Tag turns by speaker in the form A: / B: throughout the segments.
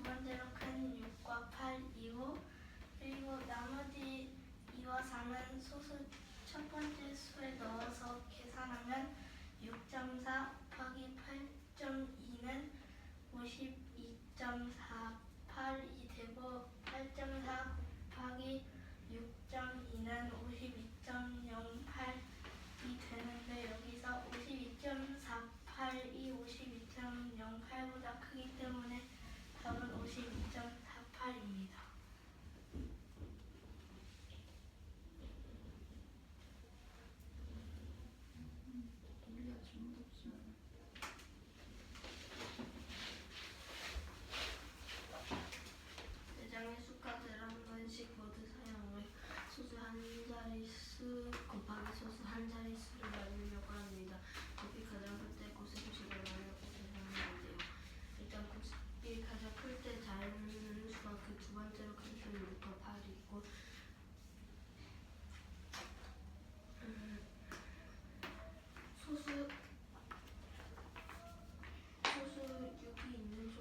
A: 두 번째로 큰 6과 8, 2고 그리고 나머지 2와 4는 소수 첫 번째 수에 넣어서 계산하면 6.4 곱하기 8.2는 52.48이 되고 8.4 곱하기 6.2는 52.08이 되는데 여기서 52.48이 52.08보다 크기 때문에 답은 52.48입니다.
B: 우리가 질문 없으면
A: 대장의 수값을 한 번씩 모두 사용해 소수 한 자릿수 곱하기 소수 한 자릿수를 만들려고 합니다. 곱이 가장 클 때 코스식을 만들고 계산하면 돼요. 일단 곱이 가장 클 때 자연수가 그 두 번째로 큰 수는 6과 8이고 소수 6이 있는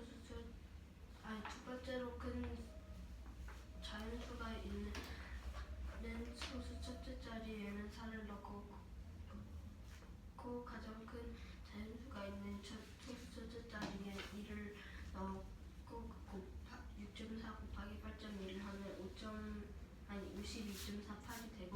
A: 두 번째로 큰 자연수가 있는 소수 첫째 자리에는 4를 넣고 가장 큰 자연수가 있는 소수 첫째 자리에 2를 넣고 6.4 곱하기 8.2를 하면 52.48이 되고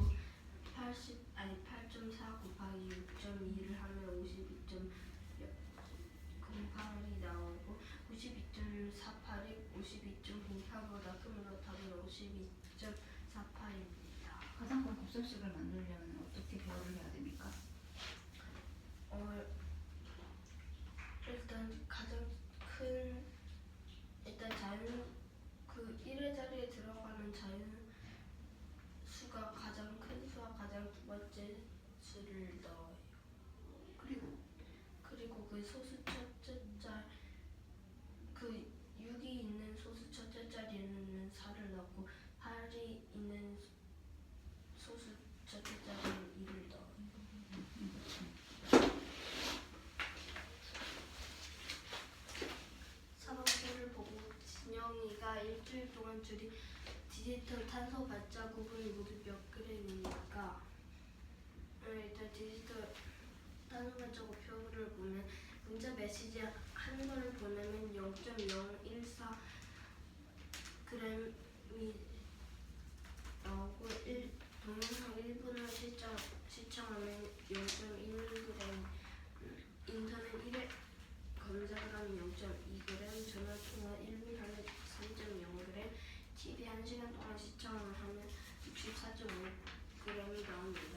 A: 8.4 곱하기 6.2를 하면 52.08이 나오고 52.48이 52.08보다 크므로 답은 52.48입니다.
B: 가장 큰 곱셈식을 만들려면 어떻게 배열을 해야 됩니까?
A: 일단 가장 큰 그 1의 자리에 들어가는 자연수가 가장 큰 수와 가장 두 번째 수를 넣어요. 그리고 그 소수 첫째 그 6이 있는 소수 첫째 자리에는 4를 넣고 8이 있는 소수 첫째 자리에는 2를 넣어요. 4번표를 보고 진영이가 일주일 동안 줄인 디지털 탄소 발자국은 모두 몇 그램입니까? 일단 디지털 탄소 발자국 표를 보면 문자 메시지 한 번을 보내면 0.014 g이 나오고 동영상 1분을 시청하면 0.1g, 인터넷 1회 검색을 하면 0.2g, 전화통화 1분 하면 3.0g, TV 1시간 동안 시청을 하면 64.5g이 나옵니다.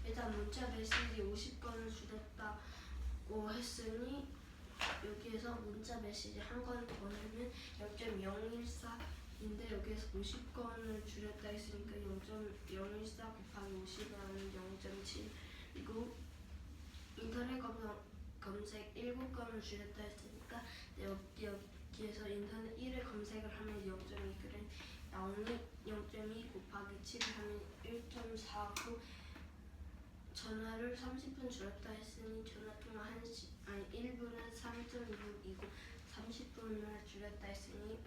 A: 일단 문자 메시지 50건을 줄였다고 했으니 여기에서 문자 메시지 한 건 보내면 0.014인데 여기에서 50건을 줄였다 했으니까 0.014 곱하기 50을 하면 0.7이고 인터넷 검색 7건을 줄였다 했으니까 여기에서 인터넷 1을 검색을 하면 0.2g 나오니 0.2 곱하기 7을 하면 1.49 전화를 30분 줄였다 했으니 전화통화 1분은 3.6이고 30분을 줄였다 했으니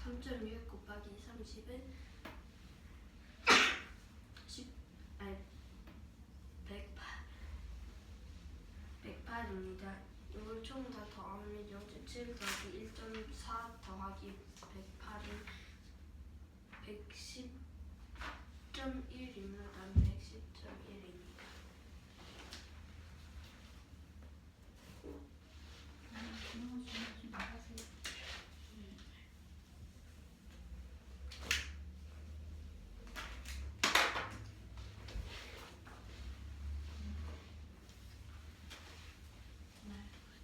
A: 3.6 곱하기 30은 108입니다. 이걸 총 다 더하면 0.7 더하기 1.4 더하기 108은 110.1입니다. 110.1입니다.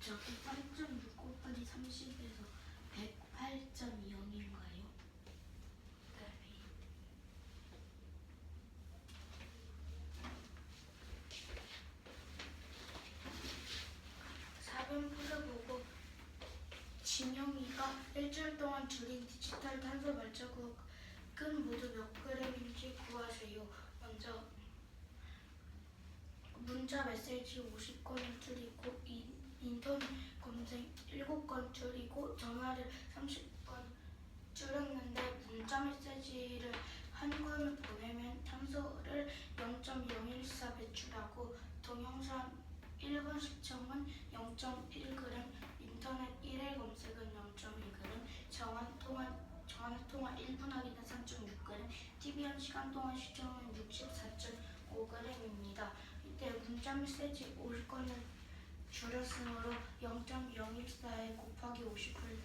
A: 저기 3.6 곱하기 30에서 108.0인가요? 네. 4번 풀어보고 진영이가 일주일 동안 줄인 디지털 탄소 발자국은 모두 몇 그램인지 구하세요. 먼저 문자 메시지 50건을 줄이고
C: 인터넷 검색 7건 줄이고 전화를 30건 줄였는데 문자 메시지를 한 건을 보내면 탄소를 0.014 배출하고 동영상 1번 시청은 0.1g, 인터넷 1회 검색은 0.2g, 전화통화 1분 확인은 3.6g, TV 1시간 동안 시청은 64.5g입니다. 이때 문자 메시지 50건을 줄였으므로 0.014에 곱하기 50을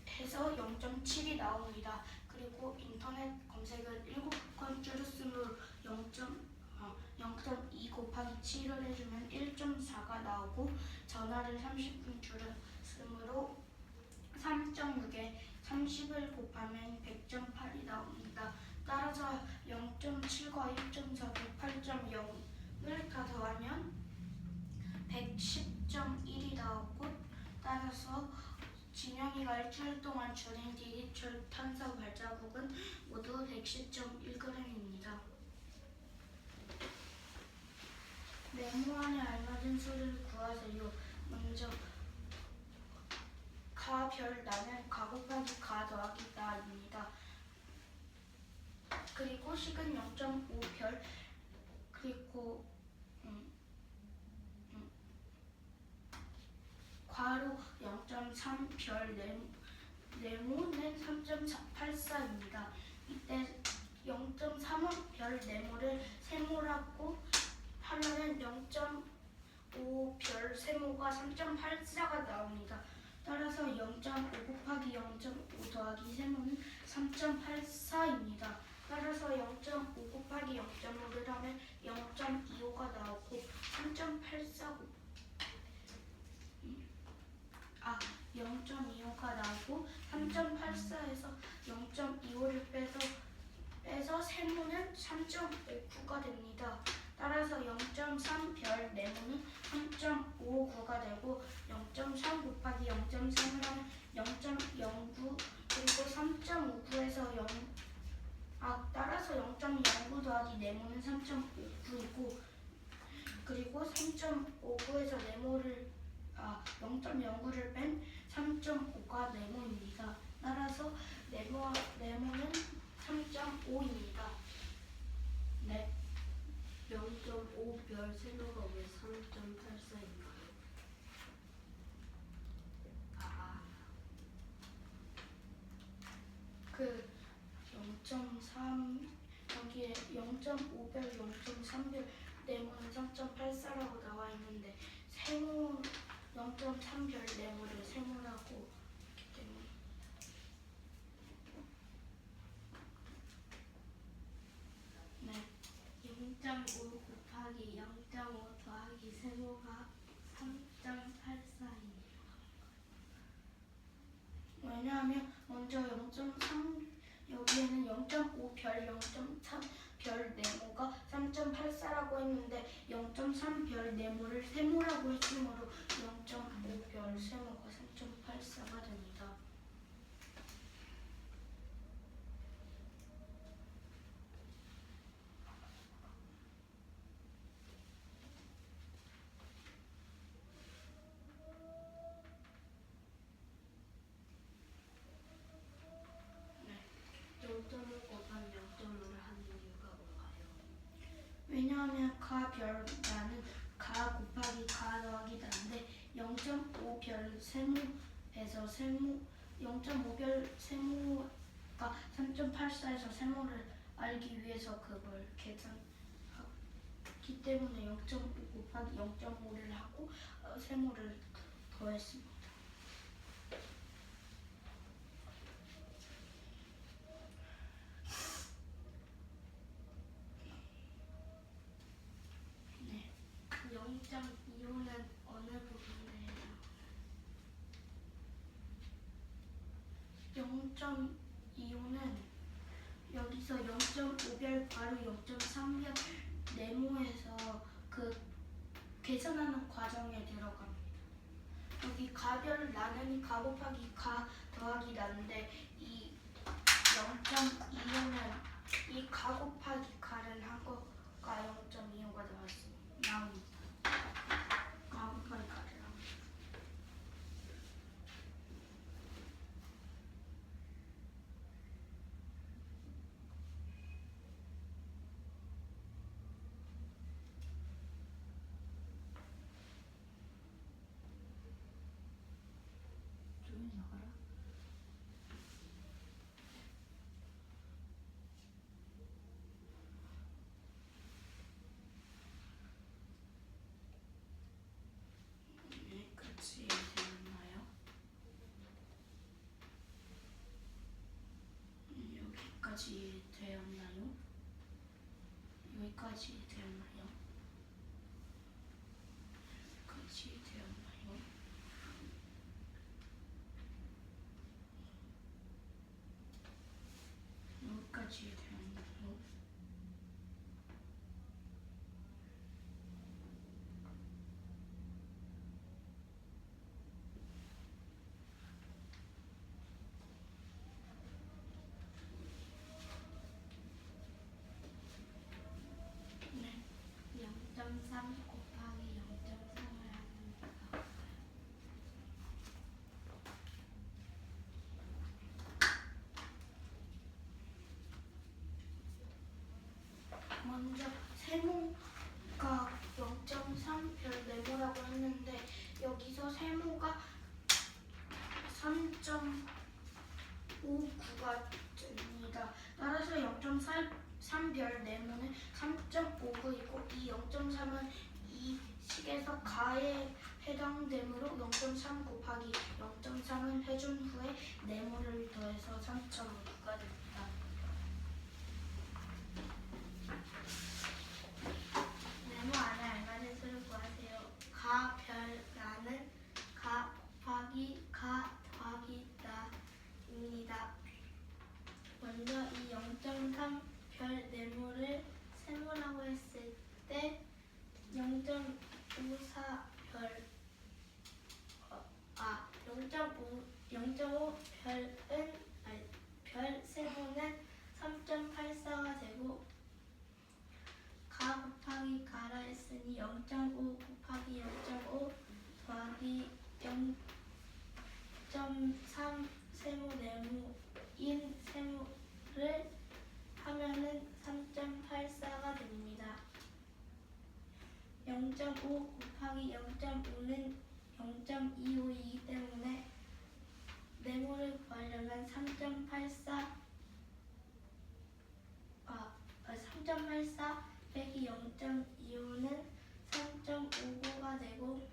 C: 해서 0.7이 나옵니다. 그리고 인터넷 검색을 7건 줄였으므로 0.2 곱하기 7을 해주면 1.4가 나오고 전화를 30분 줄였으므로 3.6에 30을 곱하면 100.8이 나옵니다. 따라서 0.7과 1.4, 108.0을 다 더하면 110.1이 나오고 따라서 진영이가 일주일 동안 줄인 디지털 탄소 발자국은 모두 110.1g입니다. 네모안에 알맞은 수를 구하세요. 먼저 가 별 나는 가 곱하기 가 더하기 나입니다. 그리고 식은 0.5별 그리고 괄호 0.3별 네모는 3.84입니다. 이때 0.3은 별 네모를 세모라고 하면은 0.5 별 세모가 3.84가 나옵니다. 따라서 0.5 곱하기 0.5 더하기 세모는 3.84입니다. 따라서 0.5 곱하기 0.5를 하면 0.25가 나오고 0.25가 나오고 3.84에서 0.25를 빼서 세모는 3.59가 됩니다. 따라서 0.3 별 네모는 3.59가 되고 0.3 곱하기 0.3을 하면 0.09 그리고 3.59에서 따라서 0.09 더하기 네모는 3.59이고 그리고 3.59에서 0.09를 뺀 3.5가 네모입니다. 따라서 네모는 3.5입니다. 네.
A: 0.5별 세모가 왜 3.84인가요?
C: 그 0.3 여기에 0.5별, 0.3별 네모는 3.84라고 나와 있는데 세모 0.3별 네모를 세모라고 했기 때문에 네.
A: 0.5 곱하기 0.5 더하기 세모가 3.84입니다.
C: 왜냐하면 먼저 0.3 여기에는 0.5 별, 0.3 별 네모가 3.84라고 했는데 0.3 별 네모를 세모라고 했으므로 0.5 별 세모가 3.84가 됩니다. 네.
A: 0.5 곱하기 0.5를 하는 이유가 뭔가요?
C: 왜냐하면 가 별 나는 가 곱하기 가 더하기 나인데 0.5 별 세모에서 0.5별 세모가 3.84에서 세모를 알기 위해서 그걸 계산하기 때문에 0.5 곱하기 0.5를 하고 세모를 더했습니다. 네.
A: 0.25는 어느 부분에
C: 0.25는 여기서 0.5별 바로 0.3별 네모에서 그 계산하는 과정에 들어갑니다. 여기 가별 나는 가 곱하기 가 더하기 나인데 이 0.25는 이 가 곱하기 가를 한 거가 0.25가 나옵니다. 가 곱하기 가를
A: 0.3 곱하기 0.3을 합니다.
C: 먼저 세모가 0.3 별 네모라고 했는데 여기서 세모가 3.59가 됩니다. 따라서 0.3 별 네모는 3.59이고 이 0.3은 이 식에서 가에 해당되므로 0.3 곱하기 0.3을 해준 후에 네모를 더해서 3.59가 됩니다.
A: 네모 안에 알맞은 수를 구하세요. 가 별 나는 가 곱하기 가 더하기 나입니다. 먼저 이 0.3 별 네모를 세모라고 했을 때 0.54 별 0.5 별은 별 세모는 3.84가 되고 가 곱하기 가라 했으니 0.5 곱하기 0.5 더하기 0.3 세모 네모인 세모를 하면은 3.84가 됩니다. 0.5 곱하기 0.5는 0.25이기 때문에 네모를 구하려면 3.84 빼기 0.25는 3.59가 되고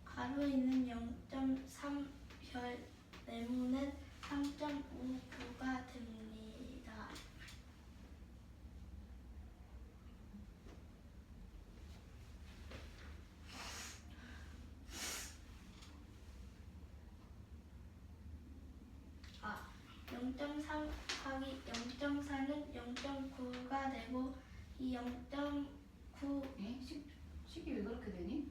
A: 가로에 있는 0.3 별 네모는 3.59가 됩니다. 아, 0.3 곱하기 0.4는 0.9가 되고 이 0.9
B: 에? 식이 왜 그렇게 되니?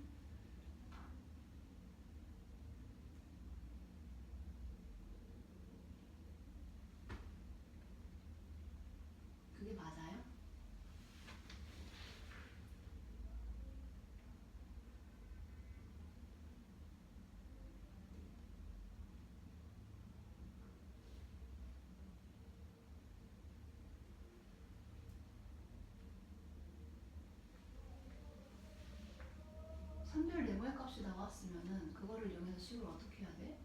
B: 그게 맞아요? 선별 네모의 값이 나왔으면은 그거를 이용해서 식을 어떻게 해야 돼?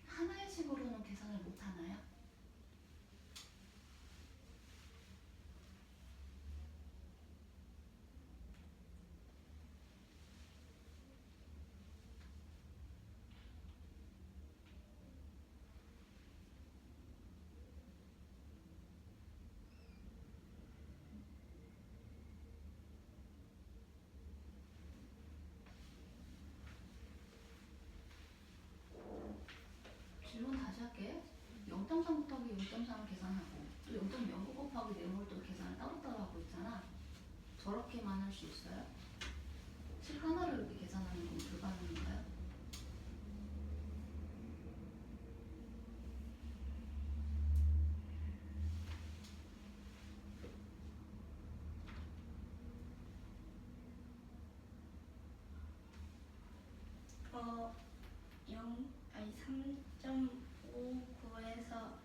B: 하나의 식으로는 계산을 못 하나요? 질문 다시 할게. 0.3 곱하기 0.3을 계산하고 또 0.09 곱하기 네모를 또 계산을 따로따로 하고 있잖아. 저렇게만 할 수 있어요? 식 하나를 이렇게 계산하는 건 불가능한가요?
A: 어, 3.59에서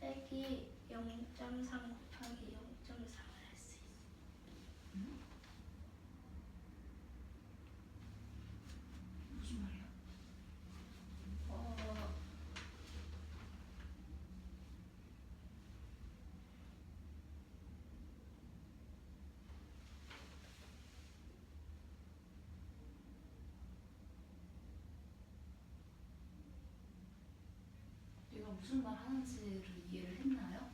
A: 빼기 0.3 곱하기 0.3을 할 수 있어.
B: 무슨 말이야?
A: 어,
B: 우리가 무슨 말 하는지를 이해를 했나요?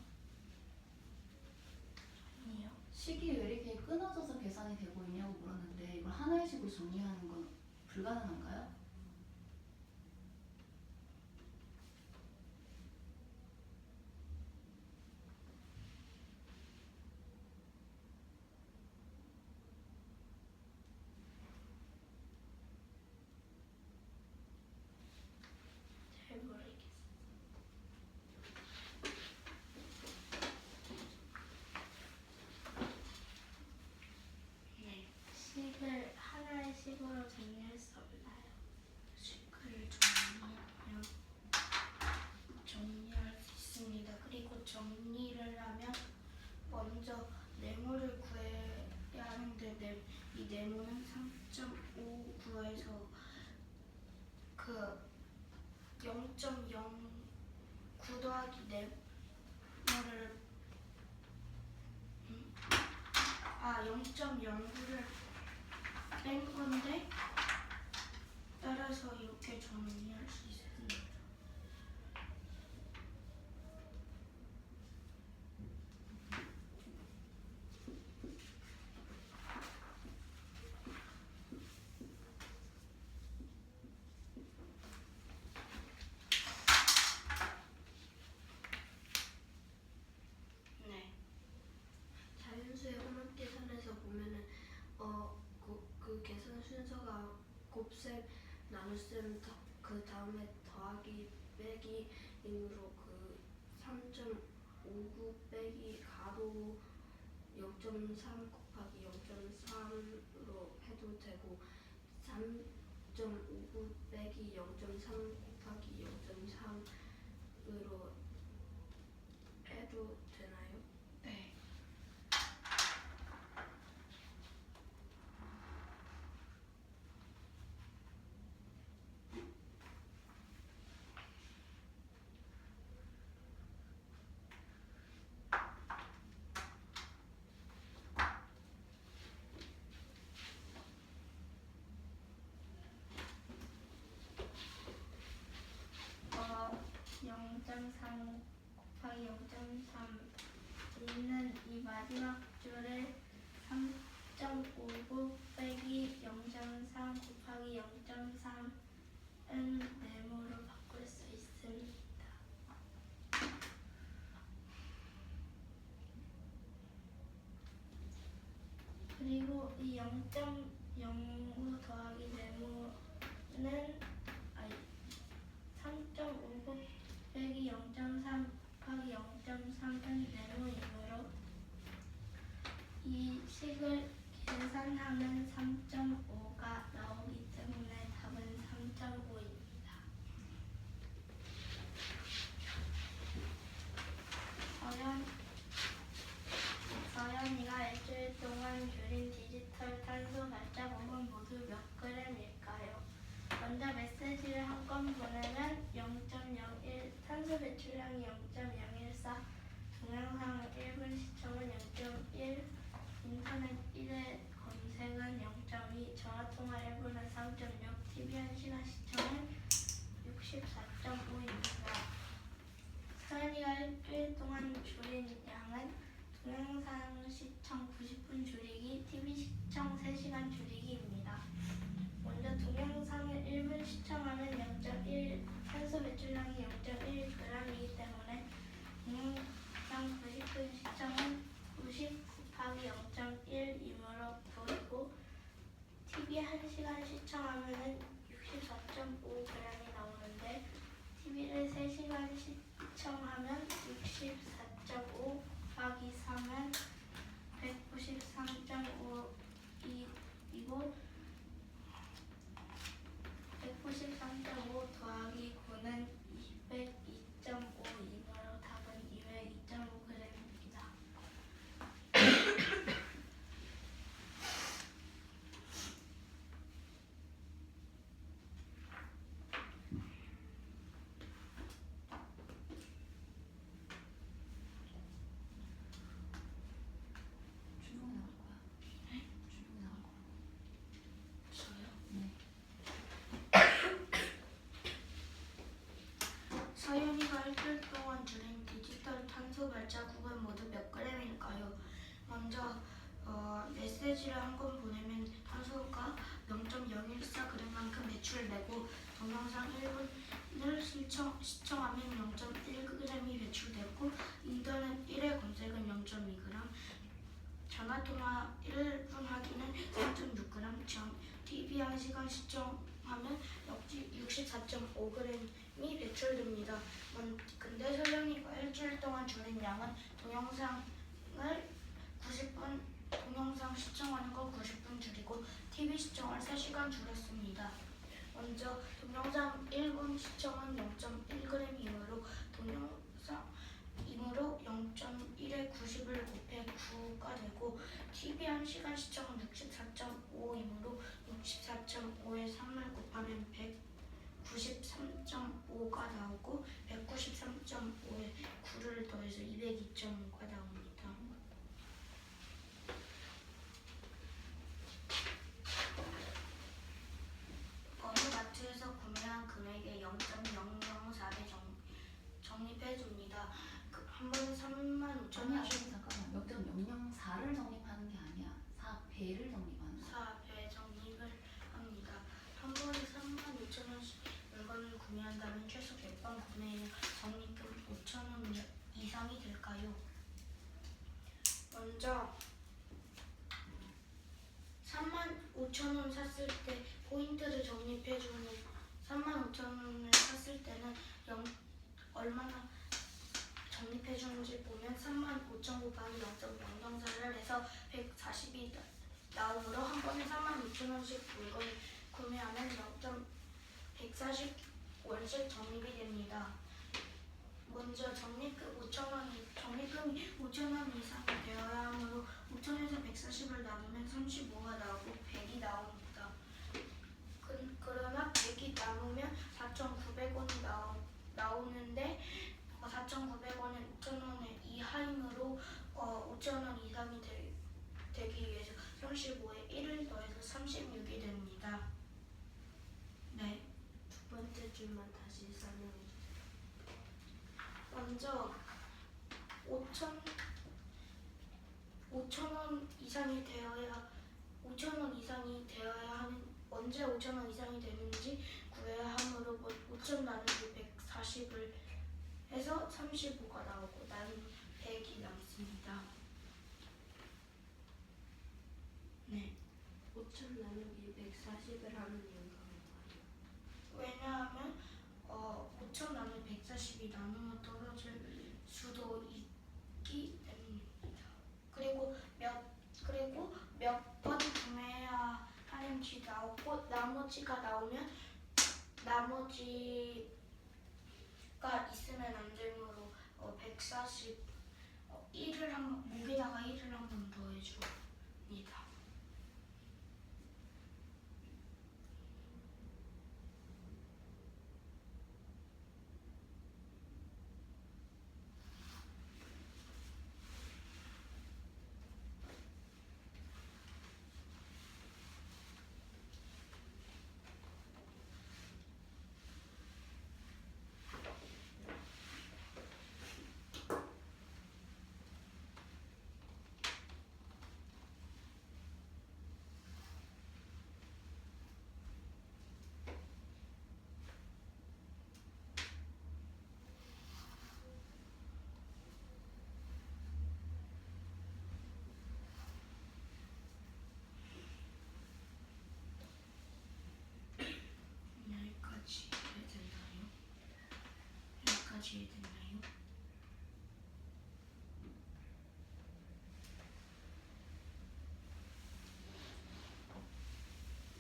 C: 아니요.
B: 식이 왜 이렇게 끊어져서 계산이 되고 있냐고 물었는데 이걸 하나의 식으로 정리하는 건 불가능한가요?
A: 잘 모르겠어요.
C: 네. 식을 하나의 식으로 정리할 수 없나요? 식을 정리할 수 있습니다. 그리고 정리를 하면 먼저 네모를 구해야 하는데 이 네모는 3.5 구해서 그 0.09 더하기 네모를 0.09를 뺀 건데 따라서 이렇게 정리할 수 있습니다. 네.
A: 자연수의 혼합 계산에서 보면은 그 계산 순서가 곱셈, 나눗셈, 그 다음에 더하기, 빼기 으로 그 3.59 빼기 가로 0.3 곱하기 0.3으로 해도 되고 3.59 빼기 0.3 곱하기 0.3으로 해도 되나요?
C: 네. 어, 0.3 곱하기 0.3 있는 이 마지막 줄을 3.59 빼기 0.3 곱하기 0.3은 네모로 바꿀 수 있습니다. 그리고 이 0.05 더하기 네모는 3.59 빼기 0.3 곱하기 0.3은 네모이므로 이 식을 계산하면 3.5가 나오기 때문에 답은 3.5입니다. 서연이가 일주일 동안 줄인 디지털 탄소 발자국은 모두 몇 g일까요? 먼저 메시지를 한 건 보내면 0.01, 탄소 배출량이 0.014, 동영상 1분 시청은 0.1, 인터넷 1회 검색은 0.2, 전화통화 1분은 3.6, TV 1시간 시청은 64.5입니다. 서연이가 일주일 동안 줄인 양은 동영상 시청 90분 줄이기, TV 시청 3시간 줄이기입니다. 먼저 동영상을 1분 시청하면 0.1, 탄소 배출량이 0.1g이기 때문에 동영상 90분 시청은 90 곱하기 0.1이므로 9이고 TV 1시간 시청하면 64.5g이 나오는데 TV를 3시간 시청하면 64.5 곱하기 3은 193.5이고 193.5 더하기 9는 202.5이므로 답은 202.5g입니다. 메시지를 한 건 보내면 탄소가 0.014g만큼 배출되고 동영상 1분을 시청하면 0.1g이 배출되고 인터넷 1회 검색은 0.2g, 전화통화 1분 확인은 3.6g, TV 1시간 시청하면 64.5g이 배출됩니다. 근데 서연이가 일주일 동안 줄인 양은 동영상 시청하는 걸 90분 줄이고 TV 시청을 3시간 줄였습니다. 먼저 동영상 1분 시청은 0.1g이므로 동영상이므로 0.1에 90을 곱해 9가 되고 TV 1시간 시청은 64.5이므로 64.5에 3을 곱하면 193.5가 나오고 193.5에 9를 더해서 202.5가 나옵니다. 어느 마트에서 구매한 금액의 0.004배 적립해줍니다. 한 번에 35,000원
B: 아니 잠깐만 0.004를 적립하는 게 아니야. 4배를 적립하는 거야.
C: 4배 적립을 합니다. 한 번에 35,000원씩 물건을 구매한다면 최소 몇 번 구매해야 적립금 5,000원 이상이 될까요? 먼저 35,000원 샀을 때 포인트를 적립해주는 35,000원을 샀을 때는 얼마나 적립해주는지 보면 35,000 곱하기 0.004를 해서 140이 나오므로 한 번에 35,000원씩 물건을 구매하면 0.140원씩 적립이 됩니다. 먼저 적립금이 5,000원 이상이 되어야 하므로 5,000에서 140을 나누면 35가 나오고 100이 나옵니다. 그러나 100이 남으면 4,900원이 나오는데 4,900원은 5,000원의 이하이므로 5,000원 이상이 되기 위해서 35에 1을 더해서 36이 됩니다. 네.
A: 두 번째 줄만 다시 설명해 주세요.
C: 먼저 5,000원 이상이 되어야 하는 언제 5,000원 이상이 되는지 구해야 하므로 5,000 나누기 140을 해서 35가 나오고 나누면 100이 남습니다. 네.
A: 5,000 나누기 140을 하는 이유가 뭔가요?
C: 왜냐하면 5,000 나누기 140이 나누면 떨어질 수도 있기 때문입니다. 그리고 몇 번 구매해야 하는지 나오고 나머지가 나오면 나머지가 있으면 안 되므로 140 목에다가 1을 한 번 더해줍니다. 여기까지 이해됐나요?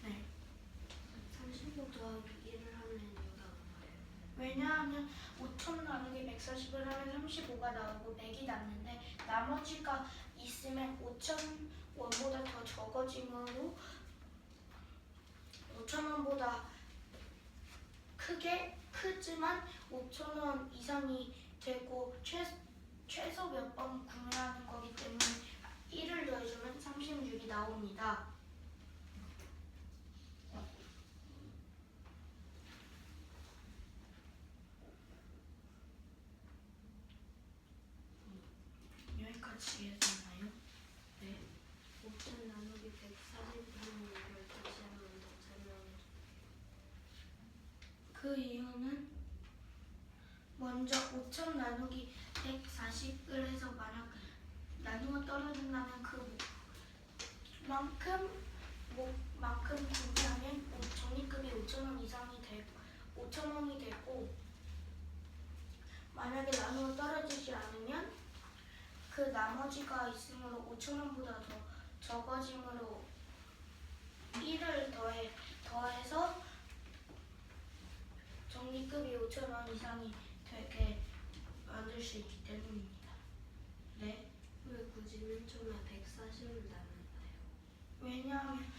C: 네.
A: 35 더하기 1을 하는 이유가 뭔가요?
C: 왜냐하면 5,000 나누기 140을 하면 35가 나오고 100이 남는데 나머지가 있으면 5,000원보다 더 적어지므로 5,000원보다 크지만 5,000원 이상이 되고 최소 몇 번 구매하는 거기 때문에 1을 더해주면 36이 나옵니다. 여기까지 이해됐나요?
A: 네. 5,000 나누기
C: 먼저 5천 나누기 140을 해서 만약 나누어 떨어진다면 그만큼 구매하면 적립금이 5천 원이 되고 만약에 나누어 떨어지지 않으면 그 나머지가 있으므로 5천 원보다 더 적어지므로 1을 더해서 적립금이 5천 원 이상이 되게 만들 수 있기 때문입니다. 네.
A: 왜 굳이 맨 처음에 140을 나눴나요?
C: 왜냐하면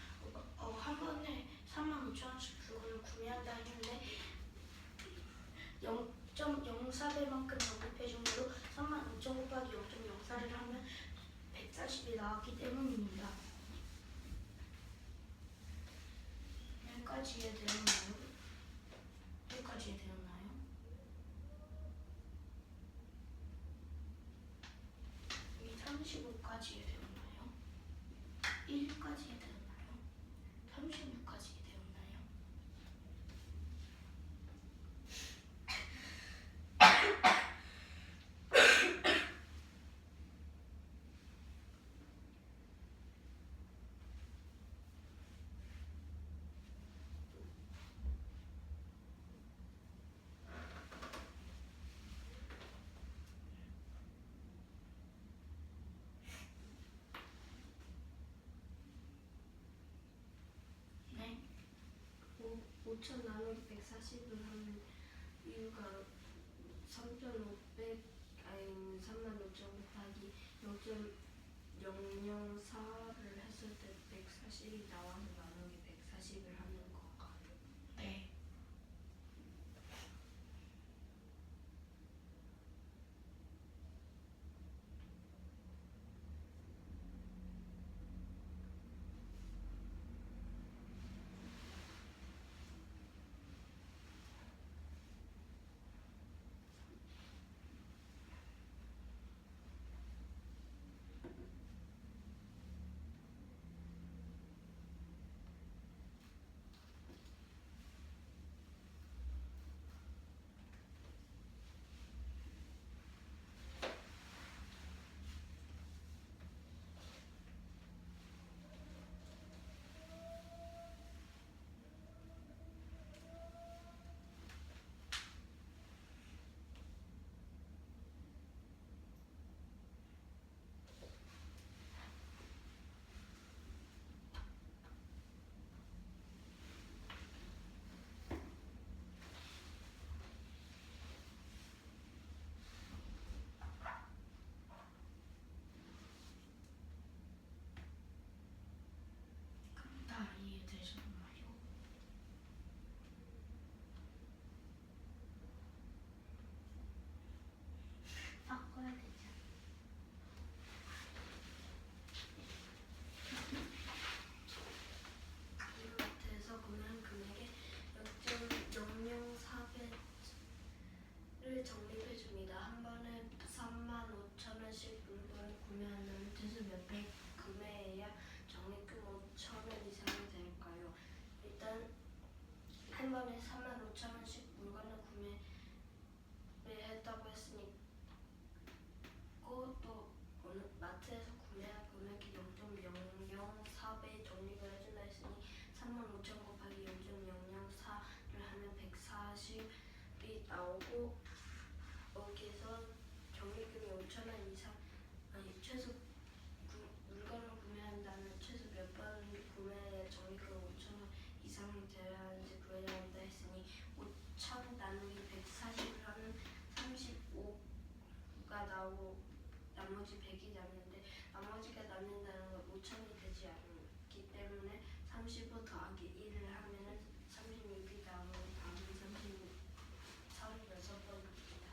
C: 한 번에 35,000원씩 물건을 구매한다 했는데 0.04배만큼 적립해줌으로 35,000 곱하기 0.04를 하면 140이 나왔기 때문입니다. 여기까지 이해되었나요? 여기까지 이해되었나요? 이 35까지 이해되었나요? 1까지 이해되었나요? 36까지 이해되었나요? 네.
A: 5천 나누기 140을 하는 이유가 3,500 아니 35,000 곱하기 0.004를 했을 때 140이 나와서 나누기 140을 하는 건가요?
C: 네. 다 이해되셨나요? 바꿔야 되지 않나요?
A: 이마트에서 구매한 금액의 0.004배를 적립해줍니다. 한 번에 35,000원씩 물건을 구매한다면 최소 몇 배 구매해야 적립금 5,000원 이상이 될까요? 일단 한 번에 35,000원씩 물건을 구매했다고 했으니 또 마트에서 구매한 금액이 0.004배 적립을 해준다 했으니 35,000 곱하기 0.004를 하면 140이 나오고 여기서 적립금이 5,000원 이상 아니 최소 물건을 구매한다면 최소 몇 번 구매해야 적립금 5,000원 이상이 되어야 하는지 구해야 한다 했으니 5,000 나누기 140을 하면 35가 나오고 나머지 100이 남는데 나머지가 남는다는 건 5,000이 되지 않기 때문에 35 더하기 1을 하면은 36이 나오고 답은 36번입니다.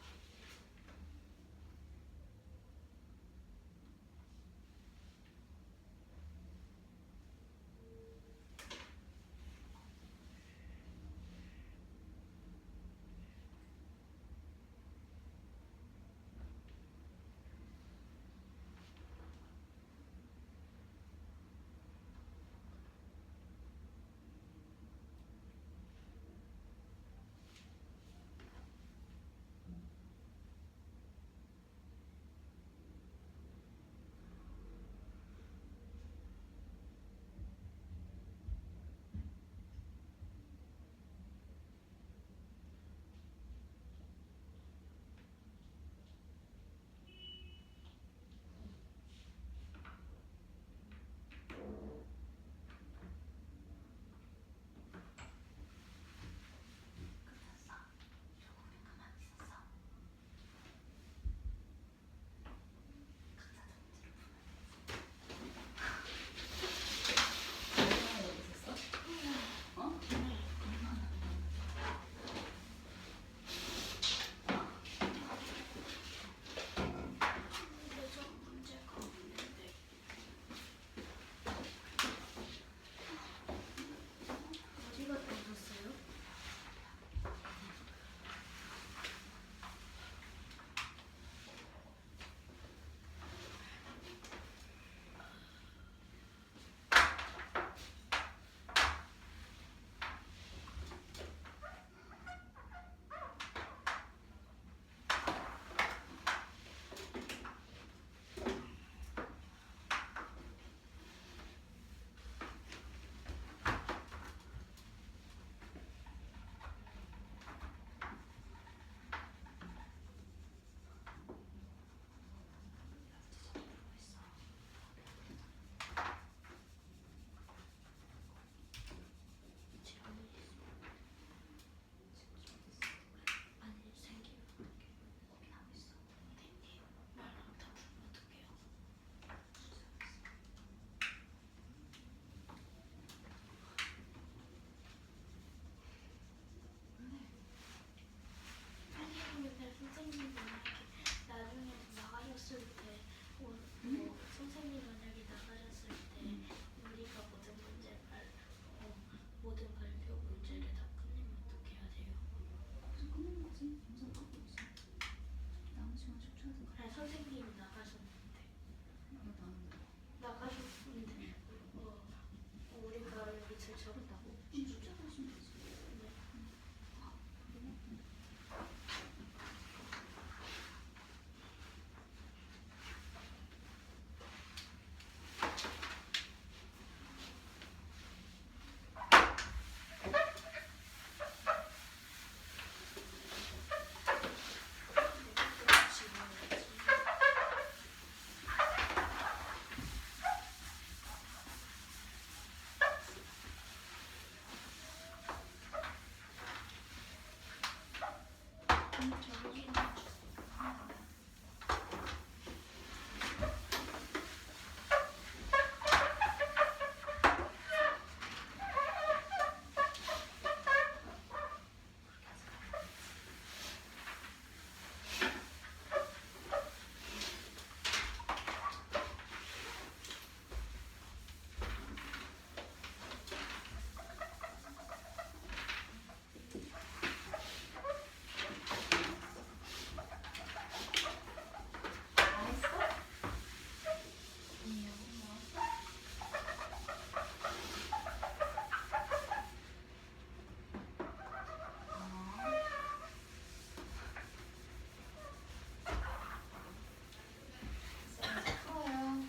B: 풀어요.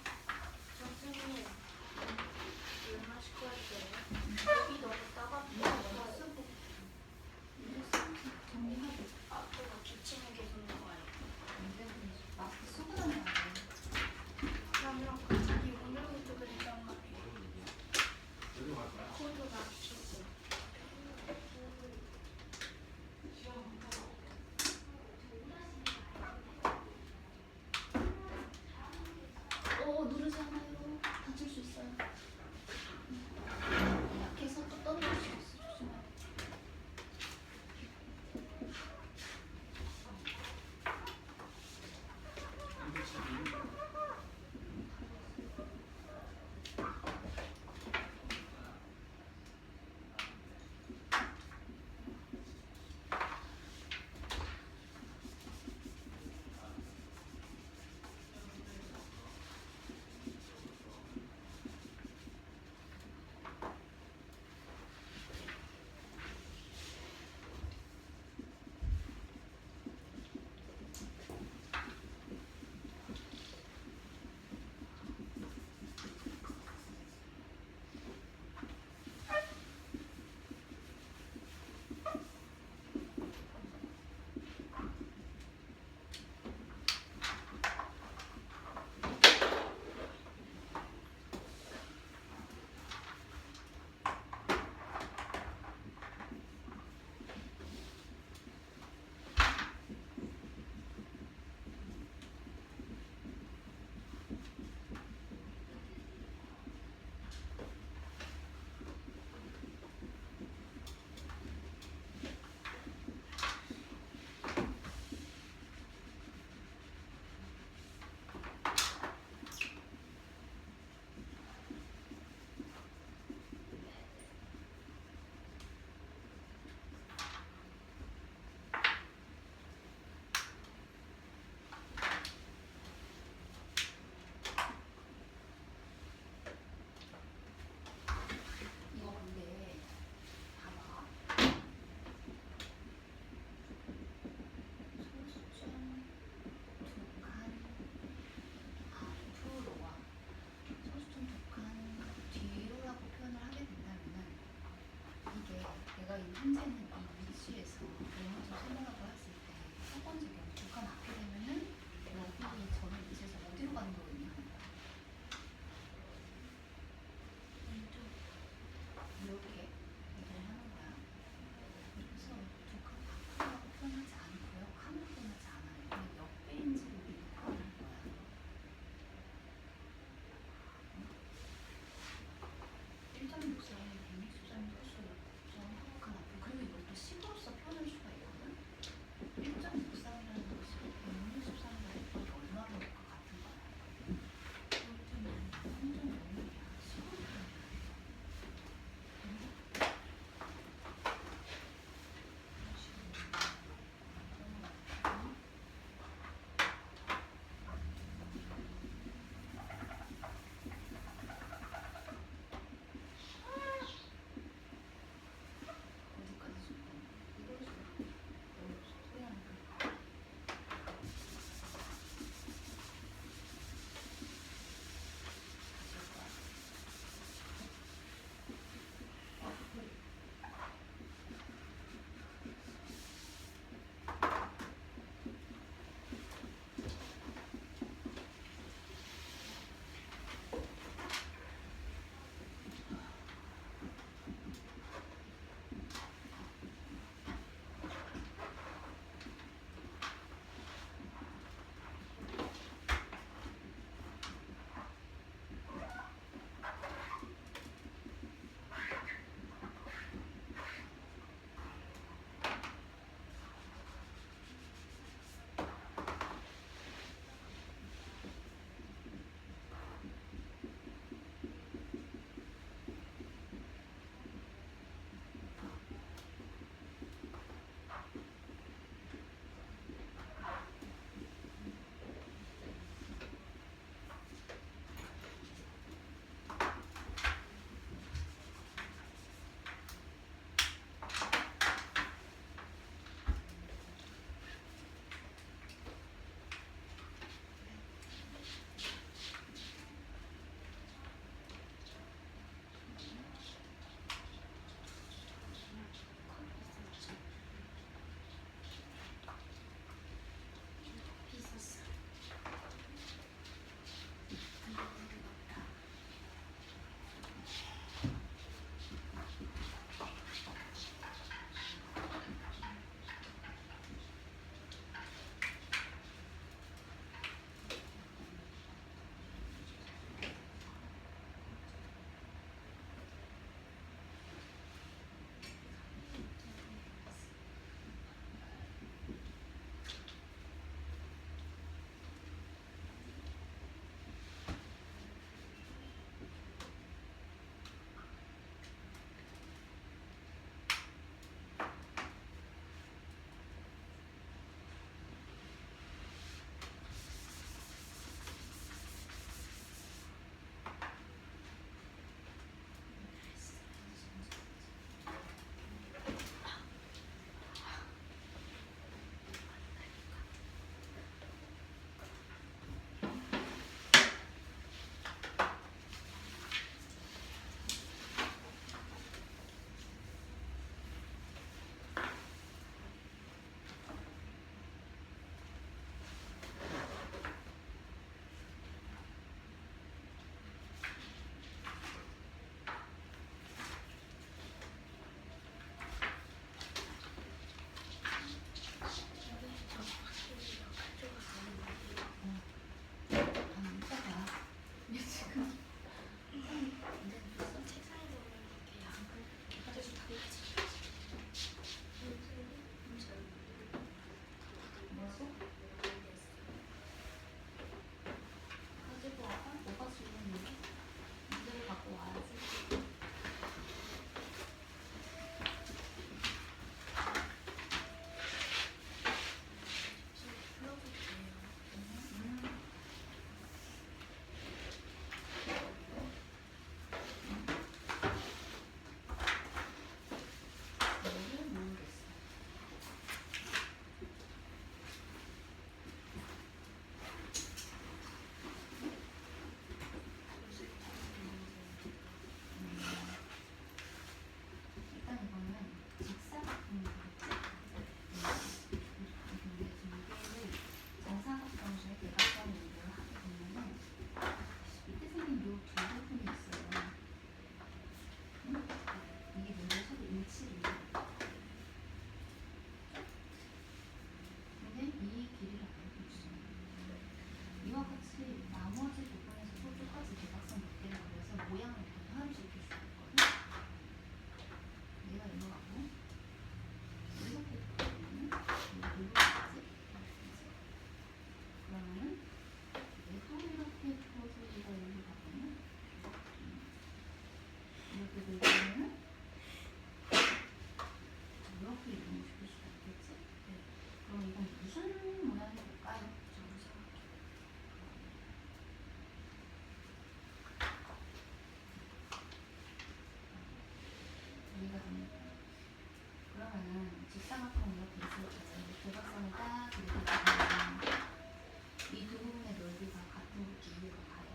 C: 선생님, 물 마실 거 같아요. 여기 너무 따갑다.
B: 쓰고 정리하고
C: 아빠가 기침이 계속 나와요.
B: 마스크 쓰고 다녀야 돼.
C: 그러면 갑자기 오늘부터 그랬단 말이에요. 코도 맞추고.
B: 누르지 않아요. 다칠 수 있어요. 약해서 또 떨어질 수 있어. 조심해. 이거 근데 봐봐. 소수점 독한 앞으로와 소수점 독한 뒤로라고 표현을 하게 된다면은 이게 내가 현재는 이 위치에서 영어적 설명하고 했을 때 첫 번째 경우 독한 앞이 되면은 여기 저는 위치에서 어디로 가는 거거든요. 이렇게 얘기를 하는 거야. 그래서 독한 앞이라고 표현하지 않고요. 칸으로 표현하지 않아요. 그냥 역배인지로 표현할 거야. 일점 육사에 160점이 훨씬 좀 행복한 앞이 그리고 이걸 또 봤어? 가지고 와봐. 뭐가 질문인데? 문제를 갖고 와야지.
A: 불러볼게요.
B: 뭐를 모르겠어. 일단 이거는 직사각형이겠지? 근데 두 개를 정사각형 중에 대각선 연결을 하게 되면은 밑에 생긴 요 두 부분이 있어요. 응? 이게 문제 서로 일치를 해요. 근데 이 길이를 알고 있어. 이와 같이 나머지 부분에서도 똑같이 대각선 몇 개를 그려서 모양을 변화를 시킬 수 있거든. 얘가 이거하고 이렇게 보면은 이거 누르겠지? 그러면은 얘도 이렇게 풀어서 얘가 여기 가면은 이렇게 되면은 이렇게 이동시킬 수가 있겠지? 네. 그럼 이건 무슨 모양이 될까요? 이해가 됩니까? 그러면은 직사각형 이렇게 있을 때 대각선을 딱 이렇게 보면 이 두 부분의 넓이가 같은 거 이해가 가요.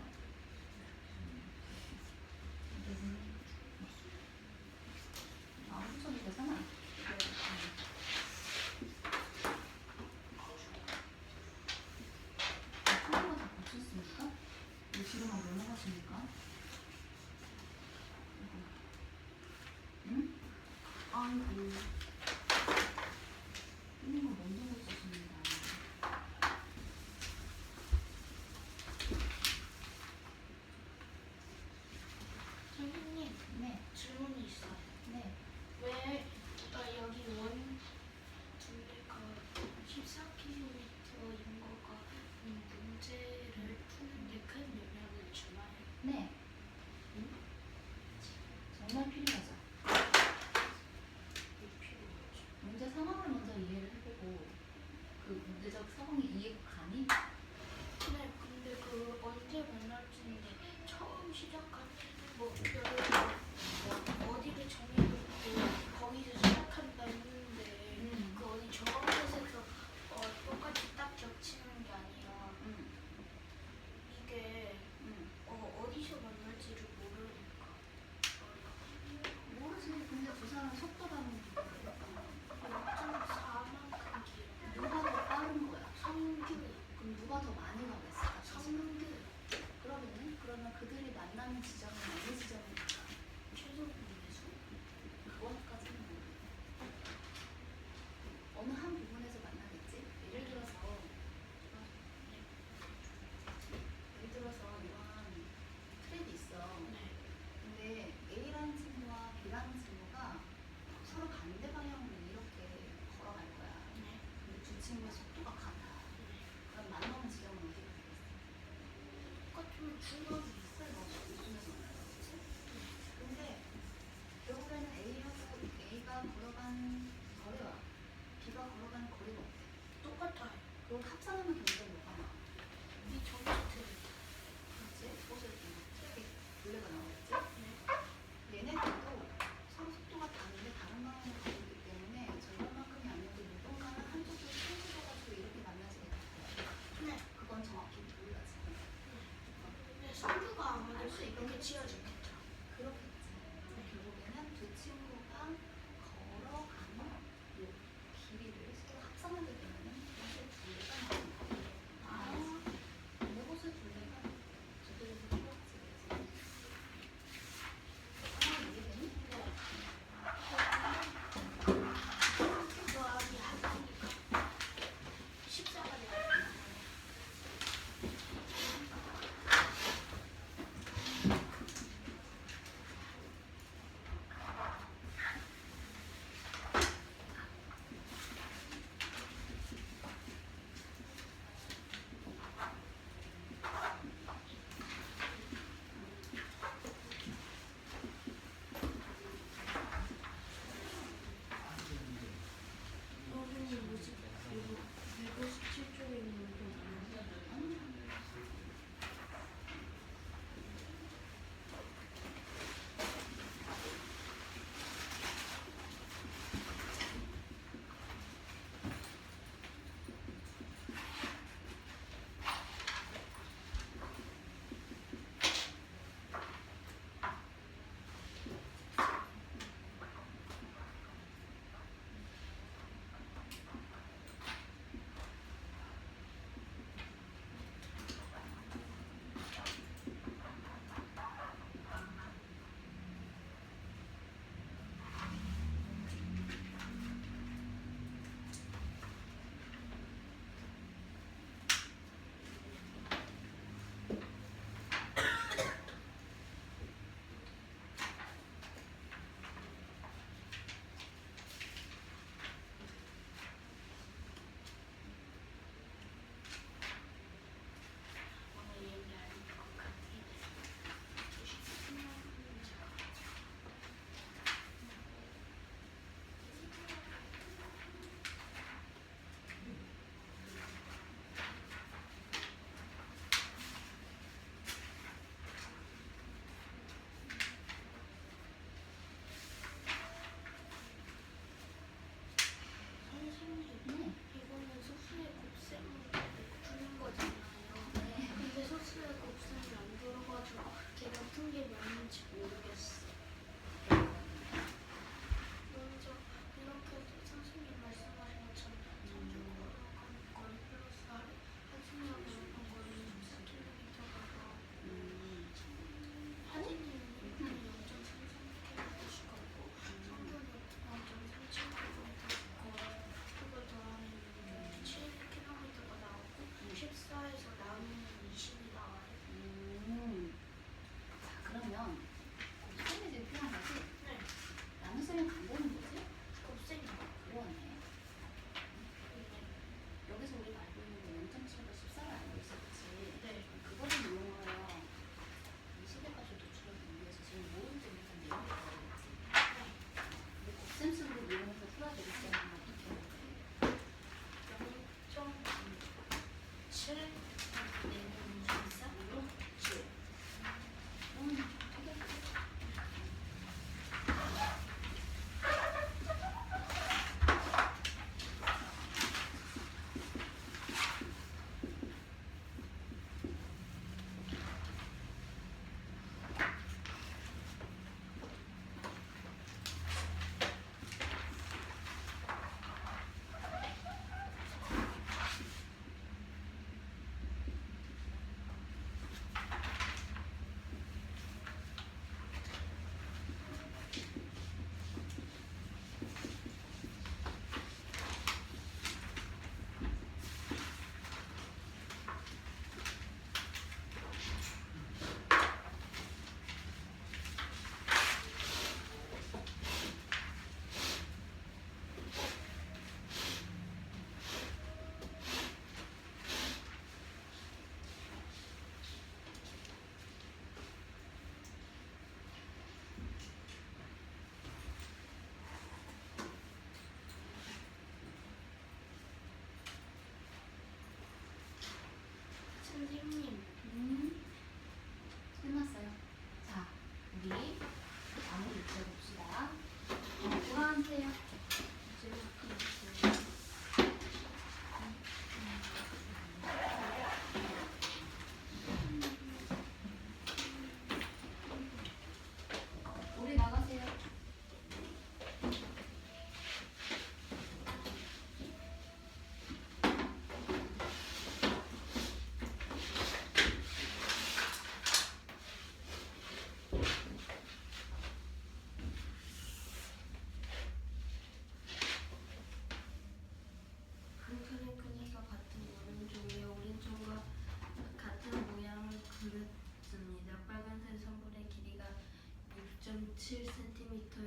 B: 이게 아무 소리 되잖아. 친구가 다 고쳤습니까? 왜 지금만 넘어가십니까? 응? 아이고. 틀린 거 먼저 고쳤습니다.
C: 선생님,
B: 네,
C: 질문이 있어요.
B: 네.
C: 왜 여기 원 둘레가 14km인 거가 문제를 푸는데 큰 영향을 주나요?
B: 네. 정말 필요하죠. 문제 상황을 먼저 이해를 해보고 그 문제적 상황이 이해가 가니?
C: 네, 근데 그 언제 만날지인데 처음 시작한 어디를 정해놓고 거기서 시작한다 했는데 그 어디 저런 곳에서 똑같이 딱 겹치는 게 아니라 이게 어디서 만날지를 모르니까
B: 모르지. 근데 두 사람 속도라는 게
C: 0.4만큼 길어.
B: 누가 더 빠른 거야?
C: 성규,
B: 그럼 누가 더 많이 가겠어?
C: 성규,
B: 그러면 그들이 만나는 지점은 어느 지점일까?
C: 최소분에서
B: 그거까지는 모르겠네. 어느 한 부분에서 만나겠지? 예를 들어서 이런 트랙이 있어.
C: 네.
B: 근데 A라는 친구와 B라는 친구가 서로 반대 방향으로 이렇게 걸어갈 거야.
C: 네.
B: 근데 두 친구의 속도가 같아. 그럼 만나는 지점은 어디가 되겠어?
C: 똑같으면 중간이 있어요.
B: 무슨에서 만나겠지? 근데 결국에는 A가 걸어간 거리와 B가 걸어간 거리가 어때?
C: 똑같아요.
B: 그럼 합산하면 결국에 뭐가 나와?
C: 이 전체트.
B: 그렇지? 옷을 이렇게 둘레가 나오겠지? 얘네들도 서로 속도가 다른데 다른 방향으로 가고 있기 때문에 절반만큼이 아니어도 누군가는 한쪽으로倾斜해가지고 이렇게 만나지게 될 거야.
C: 네.
B: 그건 정확히 몰라지.
C: 근데 성규가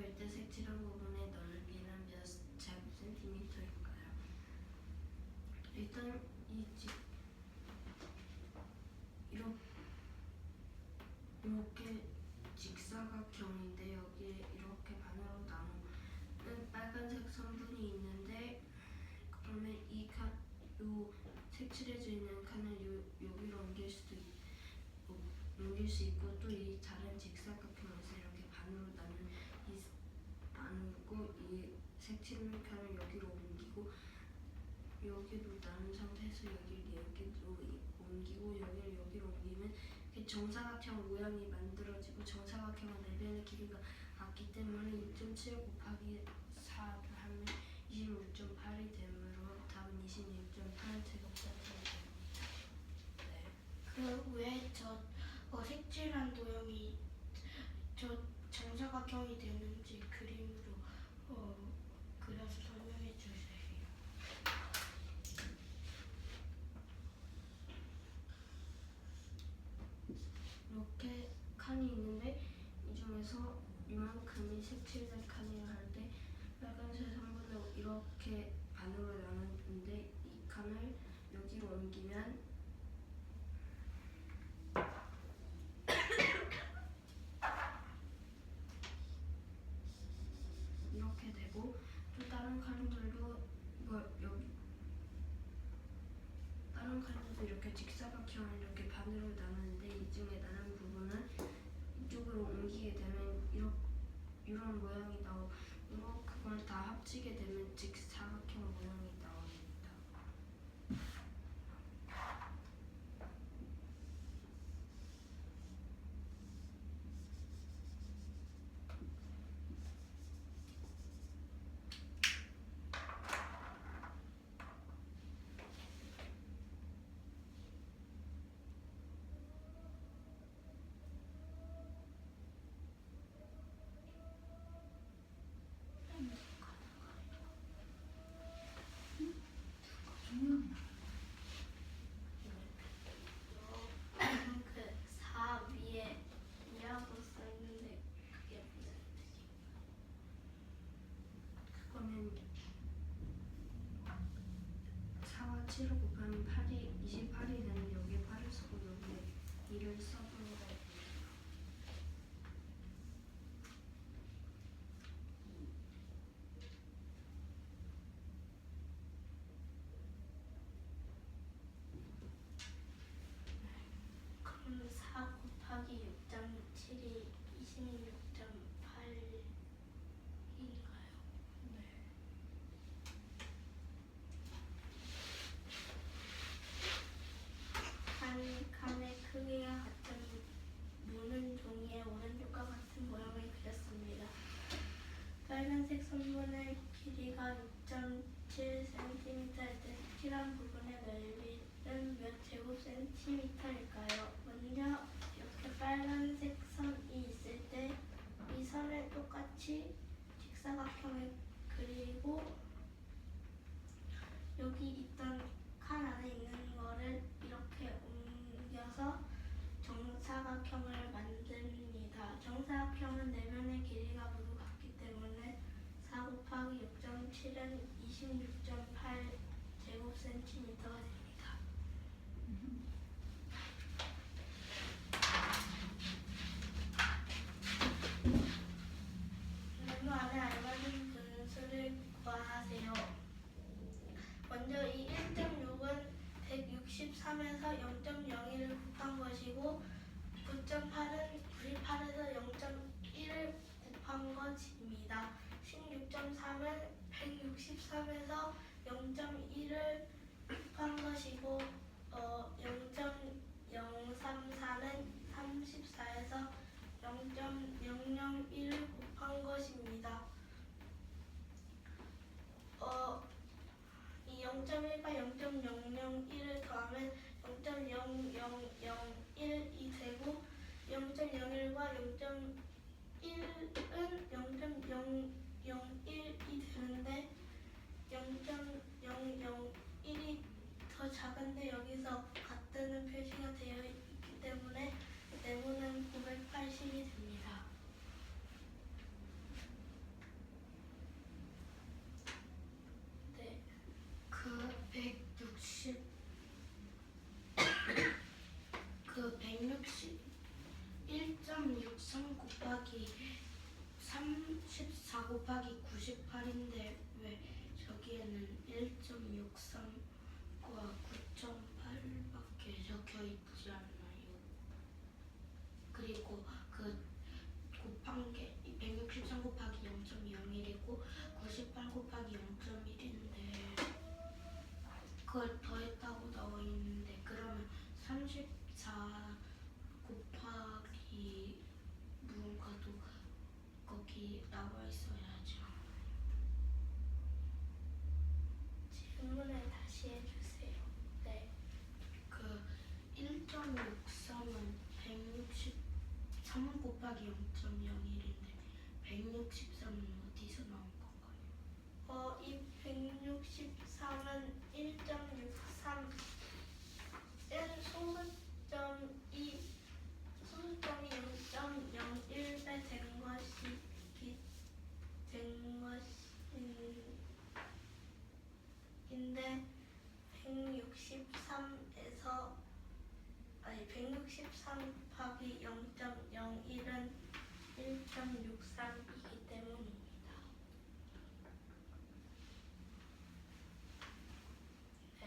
A: 제곱센티미터일 때 색칠한 부분의 넓이는 몇 제곱센티미터일까요? 일단 이렇게 직사각형인데 여기에 이렇게 반으로 나누는 빨간색 선분이 있는데 그러면 요 색칠해져 있는 칸을 여기로 옮길 수 있고 또 이 다른 직사각형에서 이렇게 반으로 나누고 이 색칠한 칸을 여기로 옮기고 여기로 나눈 상태에서 여기로 옮기고 여기로 옮기면 이렇게 정사각형 모양이 만들어지고 정사각형은 내변의 길이가 같기 때문에 6.7 곱하기 4를 하면 26.8이 되므로 답은 26.8 제곱센티미터입니다. 네.
C: 그 왜 색칠한 도형이 저 정사각형이 되는지 그림으로 그려서 설명해 주세요.
A: 이렇게 칸이 있는데 이 중에서 이만큼이 색칠된 칸이라 할 때 빨간색 선분을 이렇게 반으로 나누는데 이 칸을 여기로 옮기면 이렇게 되고 또 다른 칸들도 다른 칸들도 이렇게 직사각형을 이렇게 반으로 나누는데 이 중에 나눈 부분은 이쪽으로 옮기게 되면 이런 모양이 나오고 그걸 다 합치게 되면 직사각형 모양이 나옵니다.
C: 그 4 위에 2라고 써있는데 그게 무슨 뜻인가요?
A: 그거는 4와 7을 곱하면 28이 되는데 여기에 8을 쓰고 여기에 2를 써보는 거예요.
C: 그럼 4 곱하기 6.7이 26.8인가요? 한 칸의 크기가 같은 무는 종이의 오른쪽과 같은 모양을 그렸습니다. 빨간색 선분의 길이가 6.7cm일 때 색칠한 부분의 넓이는 몇 제곱센티미터일까요? 먼저 이렇게 빨간색 선이 있을 때 이 선을 똑같이 직사각형을 그리고 여기 있던 칸 안에 있는 거를 이렇게 옮겨서 정사각형을 만듭니다. 정사각형은 내면의 길이가 모두 같기 때문에 4 곱하기 6.7은 26.8 제곱센티미터가 됩니다. 네모 안에 알맞은 분수를 구하세요. 먼저 이 1.6은 163에서 0.01을 곱한 것이고 9.8은 98에서 0.1을 곱한 것입니다. 16.3은 163에서 0.1을 곱한 것이고 0.034는 34에서 0.001을 곱한 것입니다. 이 0.1과 0.001을 더하면 0.0001이 되고 0.01과 0.1은 0.001이 되는데 0.001이 더 작은데 여기서 같다는 표시가 되어 있기 때문에 네모는 980이 됩니다. 4 곱하기 98인데 왜 저기에는 1.63과 9.8밖에 적혀 있지 않나요? 그리고 그 곱한 게 163 곱하기 0.01이고 98 곱하기 0.1인데 그걸 더했다고 나와 있는데 그러면 34 곱하기 무언가도 거기 나와 있어야죠. 질문을 다시 해주세요. 네. 그 1.63은 163 곱하기 0.01인데 163은 어디서 나온 건가요? 이 163은 1.63 소수점이 0.01배 된 것인데 163 곱하기 0.01은 1.63이기 때문입니다. 네.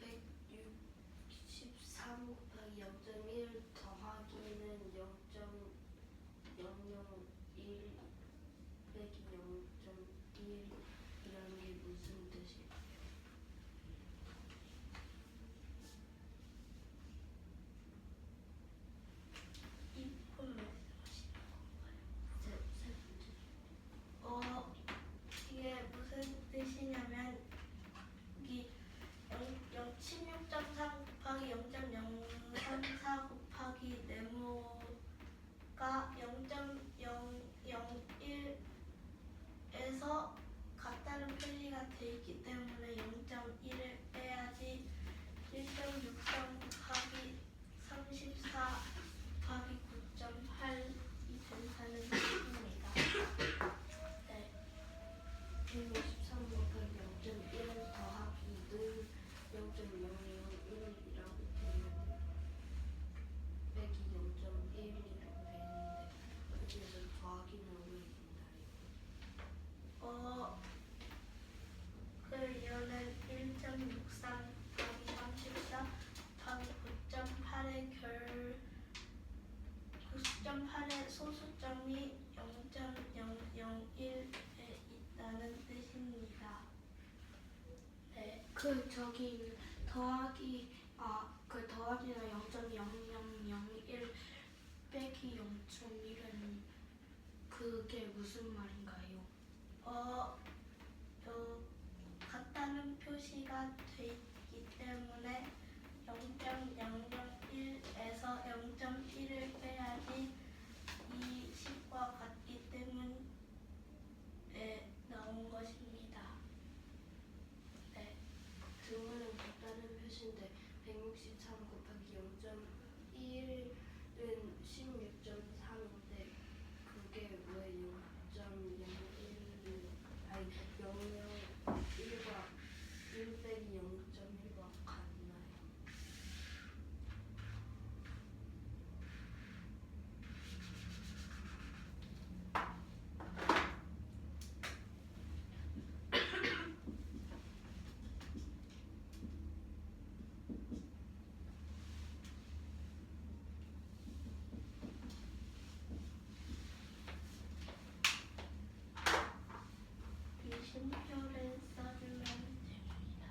A: 163 곱하기 0.1 더하기는 0.001 빼기 0.1이라는 게 무슨 뜻일까요?
C: 이 부분 말씀하시는 건가요?
A: 세 번째.
C: 이게 무슨 뜻이냐면 여기 16.3 곱하기 0.034 곱하기 네모가 0.001에서 같다는 표시가 돼 있기 때문에 0.1을 빼야지 1.63 곱하기 34 곱하기 9.8이 된다는 뜻입니다. 네.
A: 153 곱하기 0.1 더하기는 0.001이라고 되면 빼기 0.1이라고 되는데 여기에서 더하기는 왜 있나요?
C: 그러면 1.63 더하기 34 더하기 9.8의 소수점이 0.001에 있다는 뜻입니다. 네. 그 더하기는 0.0001 빼기 0.1은 그게 무슨 말인가요? 같다는 표시가 돼 있기 때문에 0.001에서 0.1을 빼야지 이 식과 같기 때문에 나온 것입니다. 네.
A: 등호는 같다는 표시인데 163 곱하기 0.1은 16.3인데 그게 왜 0.01과 1 빼기 0.1과 같나요?
C: 이 심표를 써주면 됩니다.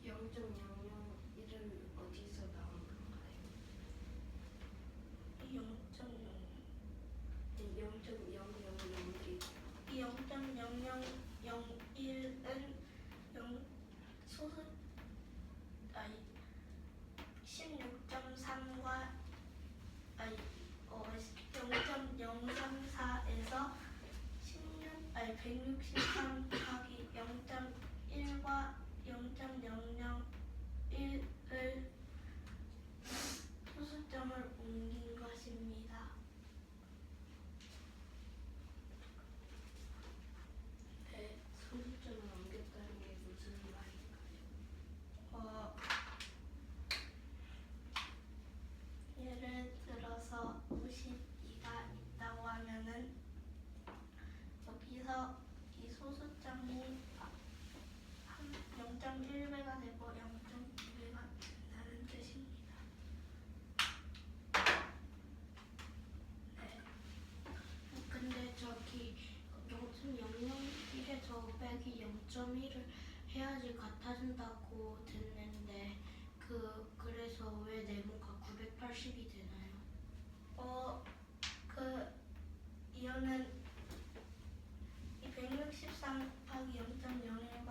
A: 0.001은 어디서 나온 건가요?
C: 이 0.001은 소수 16.3과 0.034에서 163 곱하기 0.1과 0.001을 소수점을 옮긴 것입니다. 네.
A: 소수점을 옮겼다는 게 무슨 말인가요?
C: 0.1배가 되고 0.2배가 된다는 뜻입니다. 네. 근데 저기 0.001에서 빼기 0.1을 해야지 같아진다고 듣는데 그래서 왜 네모가 980이 되나요? 이거는 163 곱하기 0.01과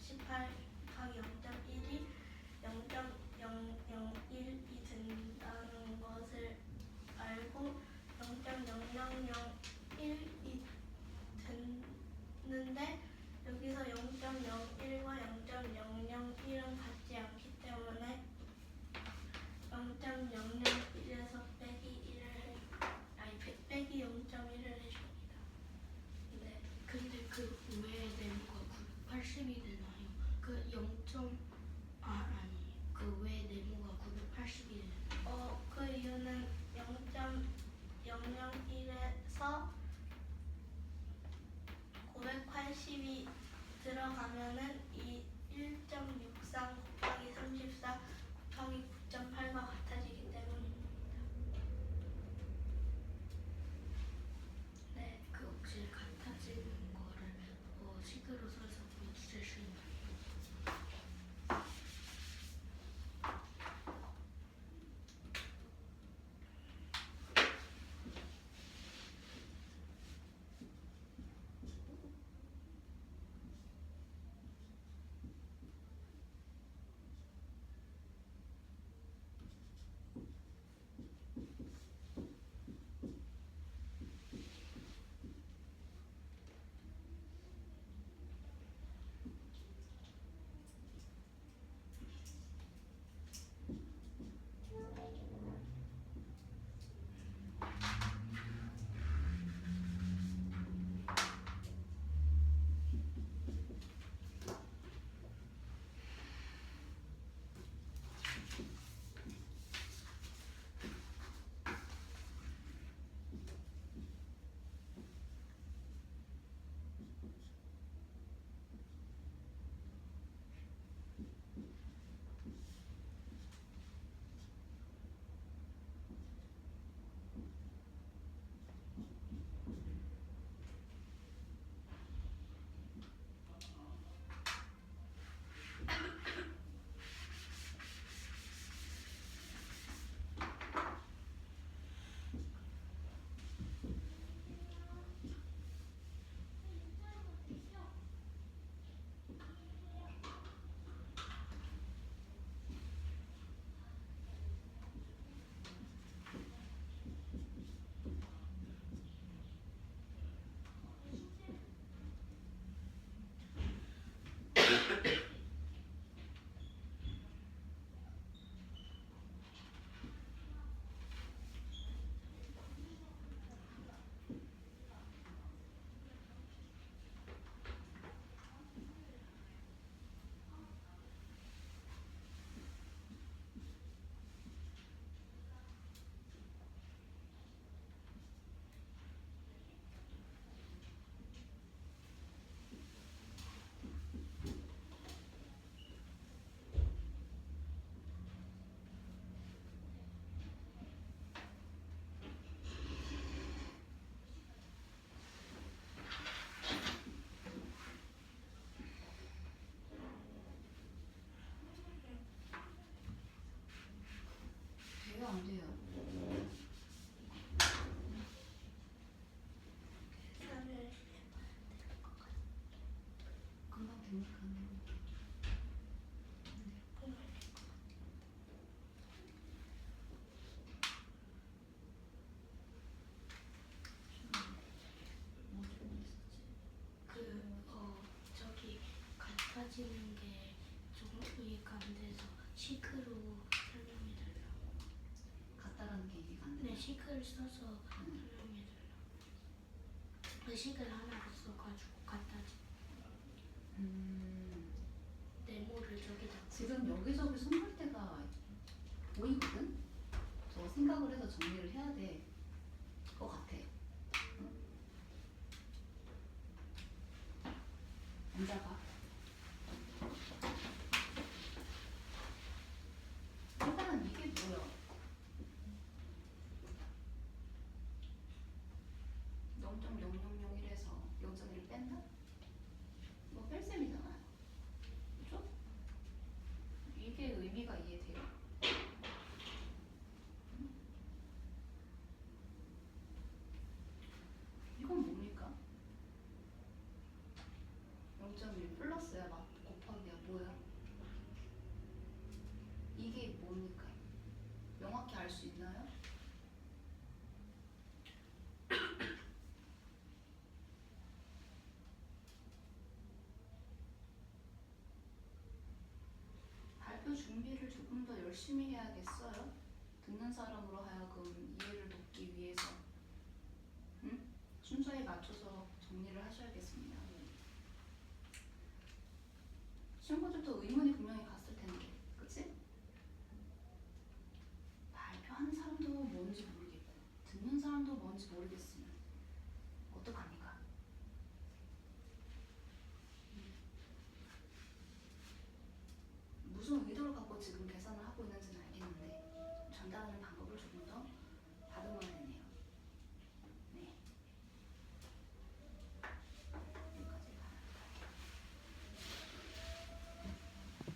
C: 18 곱하기 0.1이 0.001이 된다는 것을 알고 0.0001이 됐는데 여기서 0.01과 0.001은 같지 않기 때문에 0.001에서 빼기 0.1을 해줍니다. 네.
A: 근데 왜 네모가 980이 되나요? 왜 네모가 980이 되나요?
C: 그 이유는 0.001에서 980이 들어가면은 이 1.63 곱하기 34 곱하기 9.8과 같아지기 때문입니다.
A: 네, 혹시 같아지는 거를 식으로 써서 보여주실 수 있나요?
B: 돼요, 안 돼요?
C: 계산을
B: 금방 됩니까? 안 됩니까? 뭐 좀 있었지?
A: 저기 같아지는 게 조금 이해가 안 돼서 식으로 설명해 달라고.
B: 같다라는 게 이해가 안
A: 네,
B: 돼요?
A: 식을 써서 설명해 달라고. 식을 하나로 써가지고 같아지. 네모를 저기다.
B: 지금 여기저기 손물대가 보이거든? 저 생각을 해서 정리를 해야 될 것 같아. 남자가 일단 이게 뭐야? 0.0001에서 0.1을 뺀다? 이거 뺄 셈이잖아요. 그죠? 이게 의미가 이해돼요? 이건 뭡니까? 0.1 플러스야, 막 곱하기야, 뭐야? 이게 뭡니까? 명확히 알 수 있나요? 발표 준비를 조금 더 열심히 해야겠어요? 듣는 사람으로 하여금 이해를 돕기 위해서. 응? 순서에 맞춰서 정리를 하셔야겠습니다. 시험 문제부터 의문이 분명히 갔을 텐데, 그치? 발표하는 사람도 뭔지 모르겠고 듣는 사람도 뭔지 모르겠으면 어떡합니까? 무슨 의도를 갖고 지금 계산을 하고 있는지는 알겠는데 전달하는 방법이